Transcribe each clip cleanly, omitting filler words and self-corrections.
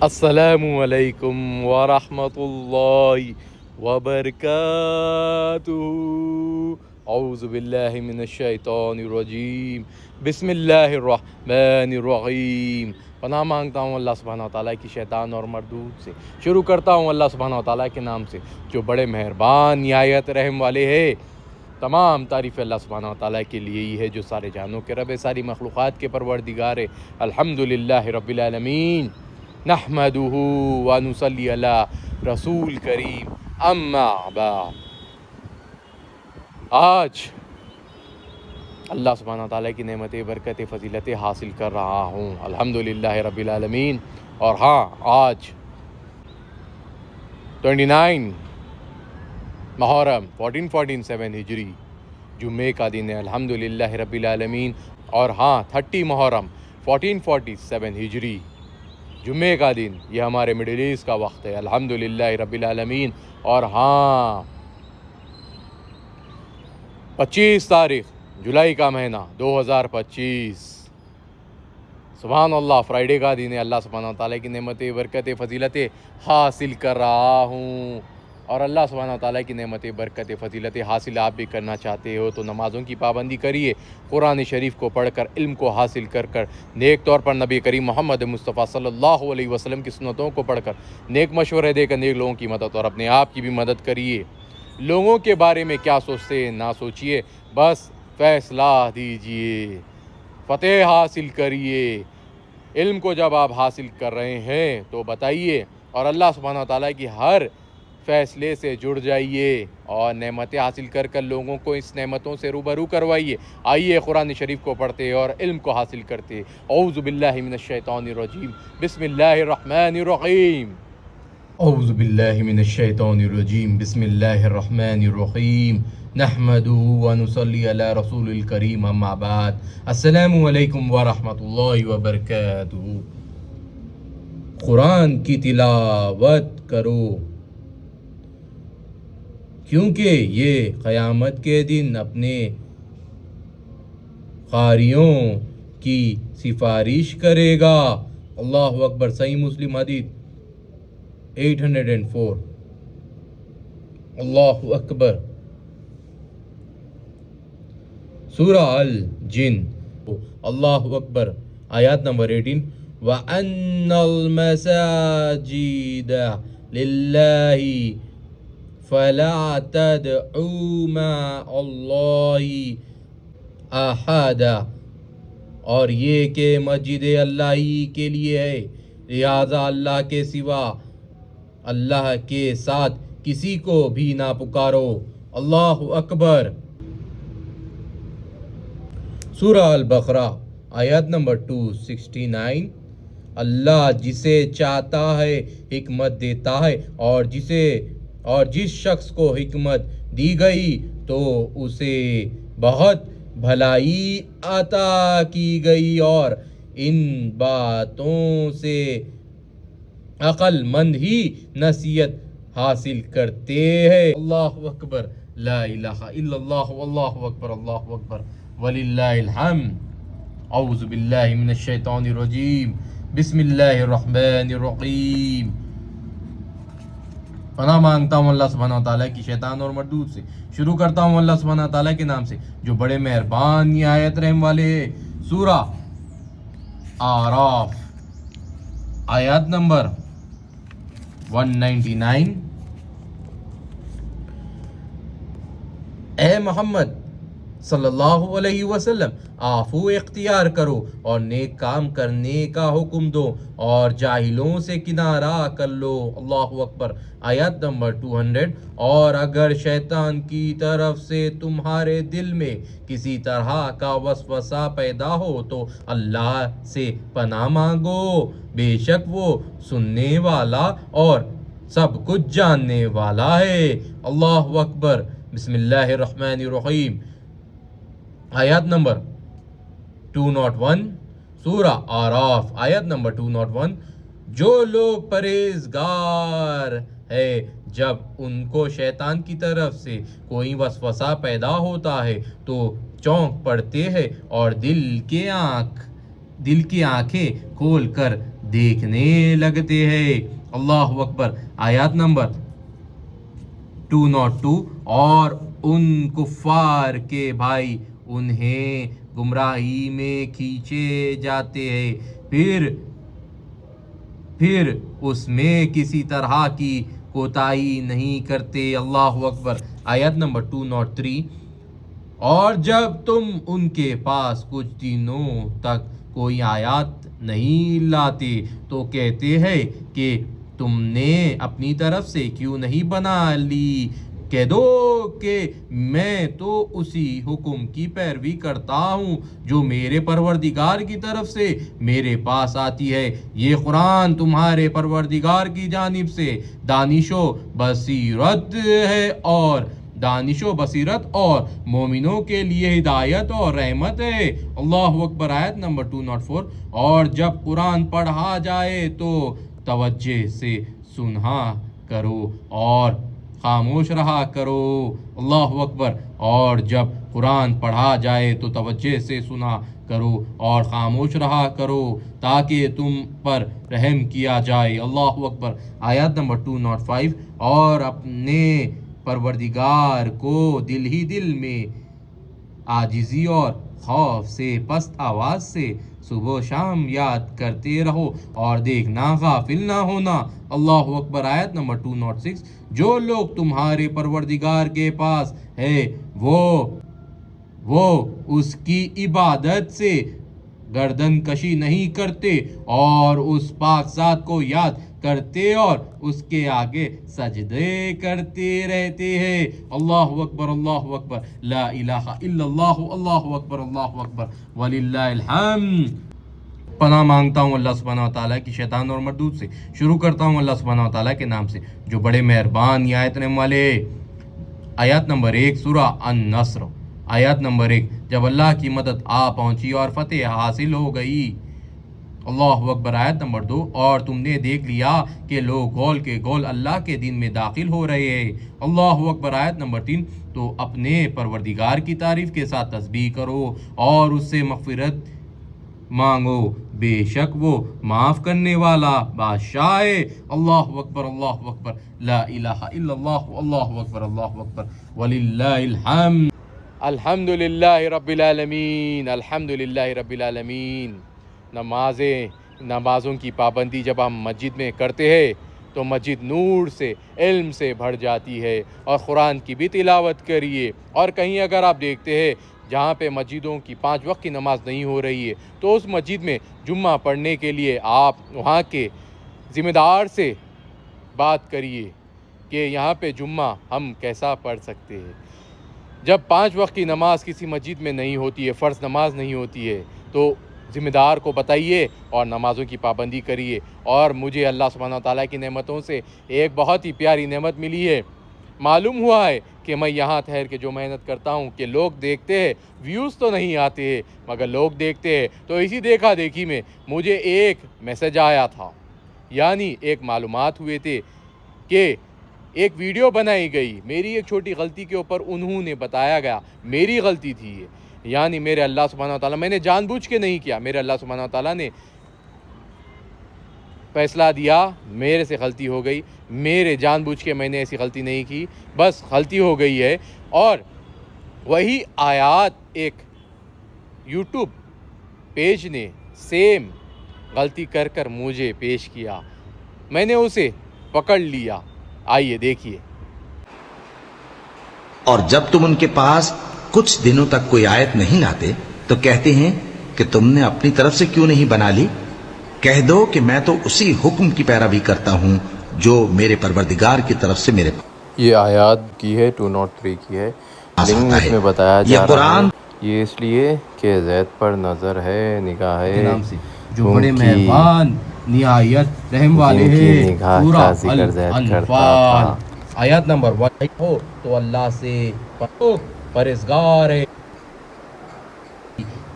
السلام علیکم ورحمۃ اللہ وبرکاتہ۔ اعوذ باللہ من الشیطان الرجیم، بسم اللہ الرحمن الرحیم۔ پناہ مانگتا ہوں اللہ سبحانہ وتعالیٰ کی شیطان اور مردود سے۔ شروع کرتا ہوں اللہ سبحانہ وتعالیٰ کے نام سے جو بڑے مہربان نہایت رحم والے ہے۔ تمام تعریف اللہ سبحانہ وتعالیٰ کے لیے ہی ہے جو سارے جانوں کے رب ہے، ساری مخلوقات کے پروردگار ہے۔ الحمدللہ رب العالمین، نحمدہ ونصلی علی رسول کریم، اما بعد۔ آج اللہ سبحانہ وتعالیٰ کی نعمت برکت فضیلت حاصل کر رہا ہوں، الحمدللہ رب العالمین۔ اور ہاں، آج 29 محرم 1447 ہجری جمعے کا دن ہے، الحمدللہ رب العالمین۔ اور ہاں، 30 محرم 1447 ہجری جمعے کا دن، یہ ہمارے مڈل ایسٹ کا وقت ہے، الحمدللہ رب العالمین۔ اور ہاں، 25 تاریخ جولائی کا مہینہ 2025، سبحان اللہ، فرائیڈے کا دن ہے۔ اللہ سبحانہ وتعالیٰ کی نعمت برکت فضیلت حاصل کر رہا ہوں، اور اللہ سبحانہ وتعالیٰ کی نعمت برکت فضیلت حاصل آپ بھی کرنا چاہتے ہو تو نمازوں کی پابندی کریے، قرآن شریف کو پڑھ کر، علم کو حاصل کر کر، نیک طور پر نبی کریم محمد مصطفیٰ صلی اللہ علیہ وسلم کی سنتوں کو پڑھ کر، نیک مشورے دے کر نیک لوگوں کی مدد اور اپنے آپ کی بھی مدد کریے۔ لوگوں کے بارے میں کیا سوچتے ہیں نہ سوچیے، بس فیصلہ دیجیے، فتح حاصل کریے۔ علم کو جب آپ حاصل کر رہے ہیں تو بتائیے، اور اللہ سبحانہ وتعالیٰ کی ہر فیصلے سے جڑ جائیے اور نعمتیں حاصل کر کر لوگوں کو اس نعمتوں سے روبرو کروائیے۔ آئیے قرآن شریف کو پڑھتے اور علم کو حاصل کرتے۔ اعوذ باللہ من الشیطان الرجیم، بسم اللہ الرحمن الرحیم۔ اعوذ باللہ من الشیطان الرجیم، بسم اللہ الرحمن الرحیم، نحمدہ ونصلی علی رسول الکریم، اما بعد۔ السلام علیکم ورحمۃ اللہ وبرکاتہ۔ قرآن کی تلاوت کرو، کیونکہ یہ قیامت کے دن اپنے قاریوں کی سفارش کرے گا۔ اللہ اکبر۔ صحیح مسلم حدیث 804۔ اللہ اکبر۔ سورہ الجن، اللہ اکبر، آیات نمبر 18۔ وَأَنَّ الْمَسَاجِدَ لِلَّهِ فَلَا تَدْعُوا مَعَ اللَّهِ أَحَدًا، اور یہ کہ مسجد اللہ ہی کے لیے ہے، لہذا اللہ کے سوا اللہ کے ساتھ کسی کو بھی نہ پکارو۔ اللہ اکبر۔ سورہ البقرہ، آیات نمبر 269۔ اللہ جسے چاہتا ہے حکمت دیتا ہے، اور جس شخص کو حکمت دی گئی تو اسے بہت بھلائی عطا کی گئی، اور ان باتوں سے عقل مند ہی نصیحت حاصل کرتے ہیں۔ اللہ اکبر، لا الہ الا اللہ، واللہ اکبر، اللہ اکبر، وللہ الحمد۔ اعوذ باللہ من الشیطان الرجیم، بسم اللہ الرحمن الرحیم۔ پناہ مانگتا ہوں اللہ سبحانہ وتعالیٰ کی شیطان اور مردود سے۔ شروع کرتا ہوں اللہ سبحانہ وتعالیٰ کے نام سے جو بڑے مہربان نہایت رحم والے ہے۔ سورہ اعراف، آیات نمبر 199۔ اے محمد صلی اللہ علیہ وسلم، عفو اختیار کرو اور نیک کام کرنے کا حکم دو، اور جاہلوں سے کنارہ کر لو۔ اللہ اکبر، آیات نمبر 200۔ اور اگر شیطان کی طرف سے تمہارے دل میں کسی طرح کا وسوسہ پیدا ہو تو اللہ سے پناہ مانگو، بے شک وہ سننے والا اور سب کچھ جاننے والا ہے۔ اللہ اکبر۔ بسم اللہ الرحمن الرحیم، آیات نمبر 201۔ سورہ اعراف، آیت نمبر 201۔ جو لوگ پرہیزگار ہے، جب ان کو شیطان کی طرف سے کوئی وسوسہ پیدا ہوتا ہے تو چونک پڑتے ہیں اور دل کی آنکھیں کھول کر دیکھنے لگتے ہیں۔ اللہ اکبر۔ آیات نمبر 202 اور ان کفار کے بھائی انہیں گمراہی میں کھینچے جاتے ہیں، پھر اس میں کسی طرح کی کوتاہی نہیں کرتے۔ اللہ اکبر۔ آیت نمبر 203 اور جب تم ان کے پاس کچھ دنوں تک کوئی آیات نہیں لاتے تو کہتے ہیں کہ تم نے اپنی طرف سے کیوں نہیں بنا لی؟ کہہ دو کہ میں تو اسی حکم کی پیروی کرتا ہوں جو میرے پروردگار کی طرف سے میرے پاس آتی ہے۔ یہ قرآن تمہارے پروردگار کی جانب سے دانش و بصیرت اور مومنوں کے لیے ہدایت اور رحمت ہے۔ اللہ اکبر۔ آیت نمبر 204 اور جب قرآن پڑھا جائے تو توجہ سے سنا کرو اور خاموش رہا کرو۔ اللہ اکبر۔ اور جب قرآن پڑھا جائے تو توجہ سے سنا کرو اور خاموش رہا کرو تاکہ تم پر رحم کیا جائے۔ اللہ اکبر۔ آیت نمبر 205 اور اپنے پروردگار کو دل ہی دل میں عاجزی اور خوف سے پست آواز سے صبح و شام یاد کرتے رہو اور دیکھنا غافل نہ ہونا۔ اللہ اکبر۔ آیت نمبر 206 جو لوگ تمہارے پروردگار کے پاس ہے وہ اس کی عبادت سے گردن کشی نہیں کرتے اور اس پاک ذات کو یاد کرتے اور اس کے آگے سجدے کرتے رہتے ہیں۔ اللہ اکبر۔ اللہ اکبر۔ لا الہ الا اللہ۔ اللہ اکبر۔ اللہ اکبر وللہ الحمد۔ پناہ مانگتا ہوں اللہ سبحانہ و تعالیٰ کی شیطان اور مردود سے۔ شروع کرتا ہوں اللہ سبحانہ و تعالیٰ کے نام سے جو بڑے مہربان نہایت رحم والے۔ آیات نمبر 1 سورہ النصر۔ آیات نمبر 1 جب اللہ کی مدد آ پہنچی اور فتح حاصل ہو گئی۔ اللہ اکبر۔ آیت نمبر 2 اور تم نے دیکھ لیا کہ لوگ گول کے گول اللہ کے دین میں داخل ہو رہے ہیں۔ اللہ اکبر۔ آیت نمبر 3 تو اپنے پروردگار کی تعریف کے ساتھ تسبیح کرو اور اس سے مغفرت مانگو، بے شک وہ معاف کرنے والا بادشاہ ہے۔ اللہ اکبر۔ اللہ اکبر۔ لا الہ الا اللہ۔ اللہ اکبر۔ اللہ اکبر وللہ الحمد۔ الحمد للہ رب العالمین۔ الحمد للہ رب العالمین۔ نمازوں کی پابندی جب ہم مسجد میں کرتے ہیں تو مسجد نور سے علم سے بھر جاتی ہے، اور قرآن کی بھی تلاوت کریے۔ اور کہیں اگر آپ دیکھتے ہیں جہاں پہ مسجدوں کی 5 وقت کی نماز نہیں ہو رہی ہے تو اس مسجد میں جمعہ پڑھنے کے لیے آپ وہاں کے ذمہ دار سے بات کریے کہ یہاں پہ جمعہ ہم کیسا پڑھ سکتے ہیں۔ جب 5 وقت کی نماز کسی مسجد میں نہیں ہوتی ہے، فرض نماز نہیں ہوتی ہے، تو ذمہ دار کو بتائیے اور نمازوں کی پابندی کریے۔ اور مجھے اللہ سبحانہ وتعالیٰ کی نعمتوں سے ایک بہت ہی پیاری نعمت ملی ہے۔ معلوم ہوا ہے کہ میں یہاں ٹھہر کے جو محنت کرتا ہوں کہ لوگ دیکھتے ہیں، ویوز تو نہیں آتے ہیں مگر لوگ دیکھتے ہیں، تو اسی دیکھا دیکھی میں مجھے ایک میسج آیا تھا، یعنی ایک معلومات ہوئے تھے کہ ایک ویڈیو بنائی گئی، میری ایک چھوٹی غلطی کے اوپر انہوں نے بتایا گیا میری غلطی تھی یہ، یعنی میرے اللہ سبحانہ وتعالیٰ، میں نے جان بوجھ کے نہیں کیا، میرے اللہ سبحانہ وتعالیٰ نے فیصلہ دیا، میرے سے غلطی ہو گئی، میرے جان بوجھ کے میں نے ایسی غلطی نہیں کی، بس غلطی ہو گئی ہے۔ اور وہی آیات ایک یوٹیوب پیج نے سیم غلطی کر کر مجھے پیش کیا، میں نے اسے پکڑ لیا۔ آئیے دیکھیے۔ اور جب تم ان کے پاس کچھ دنوں تک کوئی آیت نہیں لاتے تو کہتے ہیں کہ تم نے اپنی طرف سے کیوں نہیں بنا لی؟ کہہ دو کہ میں تو اسی حکم کی پیروی کرتا ہوں جو میرے پروردگار کی طرف سے میرے یہ آیات کی ہے 203 کی ہے، لیکن اس میں بتایا جا رہا ہے یہ اس لیے کہ زید پر نظر ہے، نگاہ جو بڑے مہربان نہایت رحم والے ہیں۔ سورہ الانفال آیات نمبر 1 ہو تو اللہ سے پرہیزگار ہے،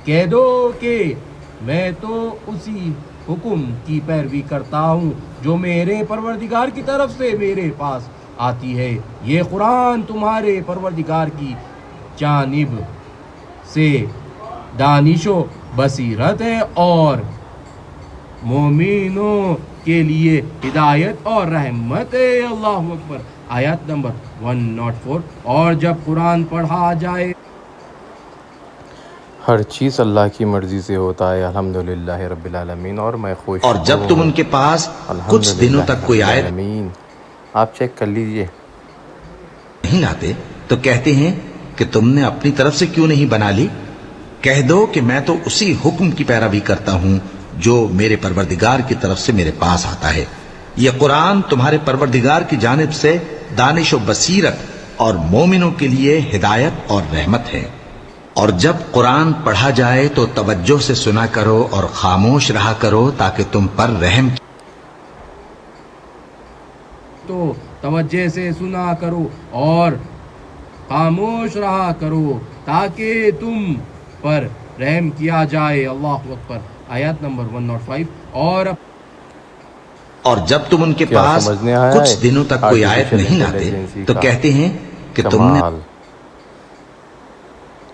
کہہ دو کہ میں تو اسی حکم کی پیروی کرتا ہوں جو میرے پروردگار کی طرف سے میرے پاس آتی ہے۔ یہ قرآن تمہارے پروردگار کی جانب سے دانش و بصیرت ہے اور مومنوں کے لیے ہدایت اور رحمت ہے۔ اللہ اکبر۔ آیت نمبر 104۔ اور جب قرآن پڑھا جائے ہر چیز اللہ کی مرضی سے ہوتا ہے، الحمدللہ رب العالمین، اور میں خوش اور جب تم ان کے پاس کچھ دنوں تک کوئی آیت العالمین۔ آپ چیک کر لیجئے، نہیں لاتے تو کہتے ہیں کہ تم نے اپنی طرف سے کیوں نہیں بنا لی؟ کہہ دو کہ میں تو اسی حکم کی پیروی کرتا ہوں جو میرے پروردگار کی طرف سے میرے پاس آتا ہے۔ یہ قرآن تمہارے پروردگار کی جانب سے دانش و بصیرت اور مومنوں کے لیے ہدایت اور رحمت ہے۔ اور جب قرآن پڑھا جائے تو توجہ سے سنا کرو اور خاموش رہا کرو تاکہ تم پر رحم تو توجہ سے سنا کرو اور خاموش رہا کرو تاکہ تم پر رحم کیا جائے۔ اللہ اکبر۔ آیت نمبر 105۔ اور جب تم ان کے کیا پاس سمجھنے آیا کچھ ہے؟ دنوں تک کوئی آیت آرٹیفیشل نہیں لاتے انٹیلیجنسی تو کا کہتے ہیں کہ تم نے کمال۔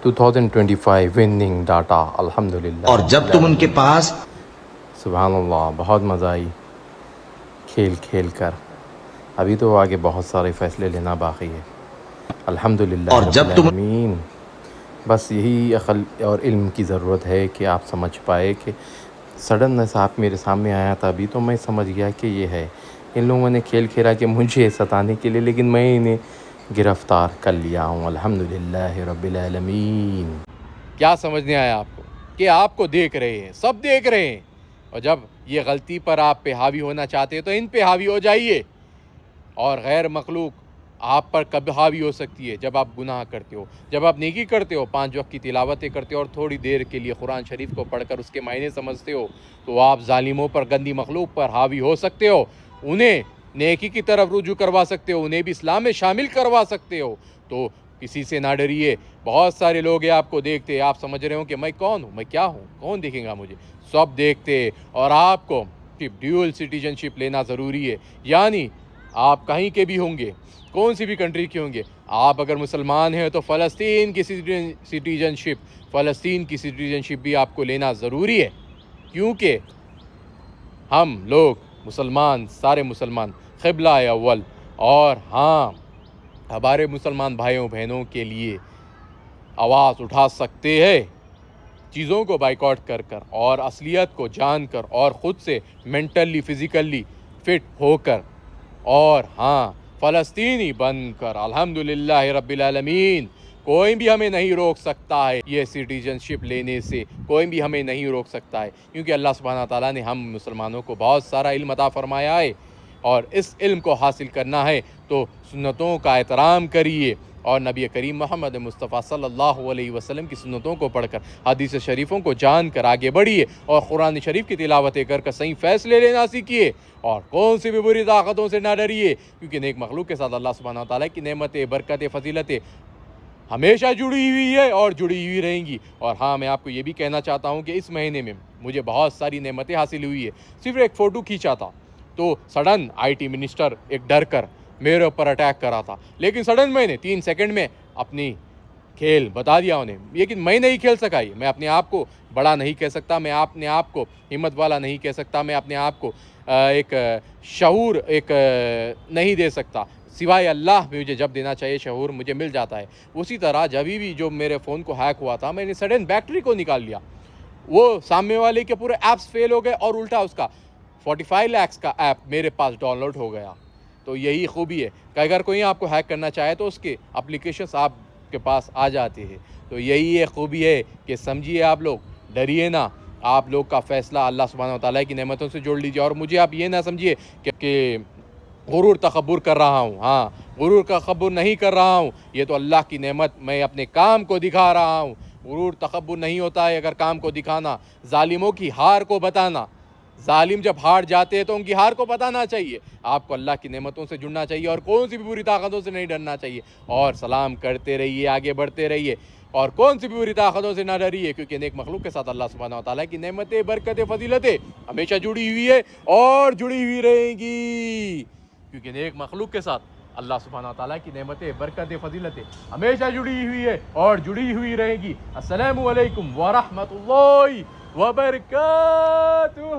2025 وننگ ڈاٹا، الحمدللہ۔ اور جب تم ان کے پاس سبحان اللہ، بہت مزہ آئی کھیل کھیل کر۔ ابھی تو آگے بہت سارے فیصلے لینا باقی ہے، الحمدللہ اور رب جب تم العالمین۔ بس یہی عقل اور علم کی ضرورت ہے کہ آپ سمجھ پائے کہ سڈن آپ میرے سامنے آیا تھا ابھی تو میں سمجھ گیا کہ یہ ہے۔ ان لوگوں نے کھیل کھیلا کہ مجھے ستانے کے لیے، لیکن میں انہیں گرفتار کر لیا ہوں، الحمدللہ رب العالمین۔ کیا سمجھنے آیا آپ کو؟ کہ آپ کو دیکھ رہے ہیں، سب دیکھ رہے ہیں، اور جب یہ غلطی پر آپ پہ حاوی ہونا چاہتے ہیں تو ان پہ حاوی ہو جائیے، اور غیر مخلوق آپ پر کب حاوی ہو سکتی ہے؟ جب آپ گناہ کرتے ہو، جب آپ نیکی کرتے ہو، 5 وقت کی تلاوتیں کرتے ہو اور تھوڑی دیر کے لیے قرآن شریف کو پڑھ کر اس کے معنی سمجھتے ہو، تو آپ ظالموں پر، گندی مخلوق پر حاوی ہو سکتے ہو، انہیں نیکی کی طرف رجوع کروا سکتے ہو، انہیں بھی اسلام میں شامل کروا سکتے ہو۔ تو کسی سے نہ ڈریے۔ بہت سارے لوگ ہیں آپ کو دیکھتے، آپ سمجھ رہے ہو کہ میں کون ہوں، میں کیا ہوں، کون دیکھیں گا مجھے؟ سب دیکھتے، اور آپ کو ڈیول سٹیزن شپ لینا ضروری ہے، یعنی آپ کہیں کے بھی ہوں گے، کون سی بھی کنٹری کے ہوں گے، آپ اگر مسلمان ہیں تو فلسطین کی سٹیزن شپ، فلسطین کی سٹیزن شپ بھی آپ کو لینا ضروری ہے، کیونکہ ہم لوگ مسلمان، سارے مسلمان قبلہ اول، اور ہاں ہمارے مسلمان بھائیوں بہنوں کے لیے آواز اٹھا سکتے ہیں، چیزوں کو بائیکاٹ کر کر اور اصلیت کو جان کر اور خود سے مینٹلی فزیکلی فٹ ہو کر، اور ہاں فلسطینی بن کر، الحمدللہ رب العالمین۔ کوئی بھی ہمیں نہیں روک سکتا ہے، یہ سٹیزن شپ لینے سے کوئی بھی ہمیں نہیں روک سکتا ہے، کیونکہ اللہ سبحانہ تعالیٰ نے ہم مسلمانوں کو بہت سارا علم عطا فرمایا ہے، اور اس علم کو حاصل کرنا ہے تو سنتوں کا احترام کریے، اور نبی کریم محمد مصطفیٰ صلی اللہ علیہ وسلم کی سنتوں کو پڑھ کر، حدیث شریفوں کو جان کر آگے بڑھیے، اور قرآن شریف کی تلاوتیں کر صحیح فیصلے لینا سیکھیے، اور کون سی بھی بری طاقتوں سے نہ ڈریے، کیونکہ نیک مخلوق کے ساتھ اللہ سبحانہ تعالیٰ کی نعمتیں، برکتیں، فضیلتیں ہمیشہ جڑی ہوئی ہے اور جڑی ہوئی رہیں گی۔ اور ہاں میں آپ کو یہ بھی کہنا چاہتا ہوں کہ اس مہینے میں مجھے بہت ساری نعمتیں حاصل ہوئی ہے۔ صرف ایک فوٹو کھینچا تھا تو سڈن آئی ٹی منسٹر ایک ڈر کر میرے اوپر اٹیک کرا تھا، لیکن سڈن میں نے 3 سیکنڈ میں اپنی کھیل بتا دیا انہیں، لیکن میں نہیں کھیل سکا۔ یہ میں اپنے آپ کو بڑا نہیں کہہ سکتا، میں اپنے آپ کو ہمت والا نہیں کہہ سکتا، میں اپنے آپ کو ایک شعور نہیں دے سکتا، سوائے اللہ مجھے جب دینا چاہیے شعور مجھے مل جاتا ہے۔ اسی طرح جب بھی جو میرے فون کو ہیک ہوا تھا، میں نے سڈن بیٹری کو نکال لیا، وہ سامنے والے کے پورے ایپس فیل ہو گئے، اور الٹا اس کا 45 لاکھ کا ایپ میرے پاس ڈاؤن لوڈ ہو گیا۔ تو یہی خوبی ہے کہ اگر کوئی آپ کو ہیک کرنا چاہے تو اس کے اپلیکیشنس آپ کے پاس آ جاتے ہیں۔ تو یہی ایک خوبی ہے کہ سمجھیے، آپ لوگ ڈریے نہ، آپ لوگ کا فیصلہ اللہ سبحانہ وتعالیٰ کی نعمتوں سے جوڑ لیجیے، اور مجھے آپ یہ نہ سمجھیے کہ غرور تکبر کر رہا ہوں، ہاں غرور تکبر نہیں کر رہا ہوں، یہ تو اللہ کی نعمت، میں اپنے کام کو دکھا رہا ہوں۔ غرور تکبر نہیں ہوتا ہے اگر کام کو دکھانا، ظالموں کی ہار کو بتانا، ظالم جب ہار جاتے ہیں تو ان کی ہار کو بتانا چاہیے۔ آپ کو اللہ کی نعمتوں سے جڑنا چاہیے اور کون سی بھی بری طاقتوں سے نہیں ڈرنا چاہیے، اور سلام کرتے رہیے، آگے بڑھتے رہیے، اور کون سی بھی بری طاقتوں سے نہ ڈریے، کیونکہ نیک مخلوق کے ساتھ اللہ سبحانہ وتعالیٰ کی نعمتیں، برکتیں، فضیلتیں ہمیشہ جڑی ہوئی ہے اور جڑی ہوئی رہیں گی، کیونکہ نیک مخلوق کے ساتھ اللہ سبحانہ وتعالیٰ کی نعمتیں، برکتیں، فضیلتیں ہمیشہ جڑی ہوئی ہے اور جڑی ہوئی رہیں گی۔ السلام علیکم ورحمۃ اللہ وبرکاتہ.